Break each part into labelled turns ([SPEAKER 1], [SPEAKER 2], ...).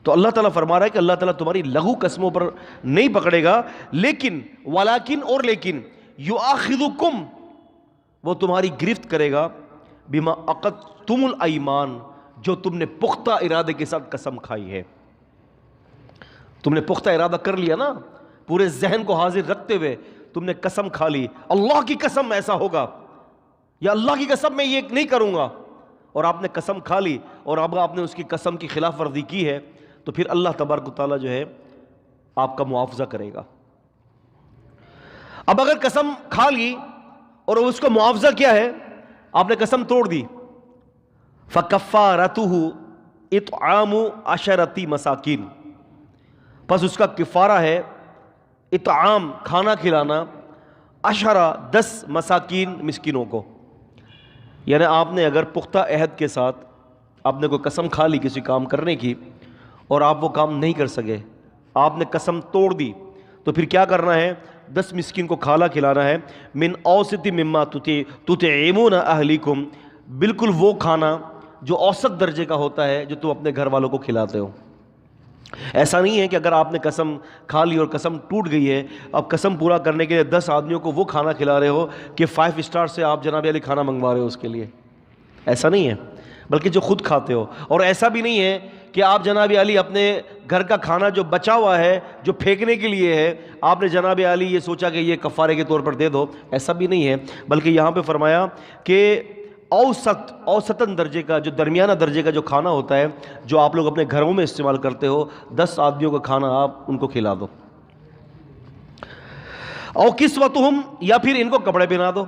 [SPEAKER 1] تو اللہ تعالیٰ فرما رہا ہے کہ اللہ تعالیٰ تمہاری لغو قسموں پر نہیں پکڑے گا، لیکن ولیکن اور لیکن یؤاخذکم، وہ تمہاری گرفت کرے گا، بما عقدتم الایمان، جو تم نے پختہ ارادے کے ساتھ قسم کھائی ہے. تم نے پختہ ارادہ کر لیا نا، پورے ذہن کو حاضر رکھتے ہوئے تم نے قسم کھا لی، اللہ کی قسم ایسا ہوگا، یا اللہ کی قسم میں یہ نہیں کروں گا، اور آپ نے قسم کھا لی اور اب آپ نے اس کی قسم کی خلاف ورزی کی ہے، تو پھر اللہ تبارک و تعالیٰ جو ہے آپ کا معاوضہ کرے گا. اب اگر قسم کھا لی اور اس کا معاوضہ کیا ہے، آپ نے قسم توڑ دی، فَكَفَّارَتُهُ اطعام 10 مساکین، پس اس کا کفارہ ہے اطعام، کھانا کھلانا، 10 مساکین، مسکینوں کو. یعنی آپ نے اگر پختہ عہد کے ساتھ آپ نے کوئی قسم کھا لی کسی کام کرنے کی اور آپ وہ کام نہیں کر سکے، آپ نے قسم توڑ دی، تو پھر کیا کرنا ہے؟ 10 مسکین کو کھانا کھلانا ہے. من اوسط مما تطعمون اہلیکم، بالکل وہ کھانا جو اوسط درجے کا ہوتا ہے جو تم اپنے گھر والوں کو کھلاتے ہو. ایسا نہیں ہے کہ اگر آپ نے قسم کھا لی اور قسم ٹوٹ گئی ہے، اب قسم پورا کرنے کے لیے 10 آدمیوں کو وہ کھانا کھلا رہے ہو کہ 5 اسٹار سے آپ جناب علی کھانا منگوا رہے ہو اس کے لیے. ایسا نہیں ہے، بلکہ جو خود کھاتے ہو. اور ایسا بھی نہیں ہے کہ آپ جناب علی اپنے گھر کا کھانا جو بچا ہوا ہے، جو پھینکنے کے لیے ہے، آپ نے جناب علی یہ سوچا کہ یہ کفارے کے طور پر دے دو. ایسا بھی نہیں ہے، بلکہ یہاں پہ فرمایا کہ اوسطاً درجے کا، جو درمیانہ درجے کا جو کھانا ہوتا ہے، جو آپ لوگ اپنے گھروں میں استعمال کرتے ہو، 10 آدمیوں کا کھانا آپ ان کو کھلا دو. او کسوتہم، یا پھر ان کو کپڑے پہنا دو.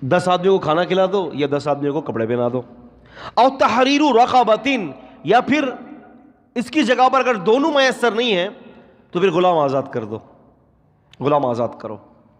[SPEAKER 1] 10 آدمیوں کو کھانا کھلا دو یا 10 آدمیوں کو کپڑے پہنا دو. او تحریر رقبۃ، یا پھر اس کی جگہ پر اگر دونوں میسر نہیں ہیں تو پھر غلام آزاد کر دو، غلام آزاد کرو.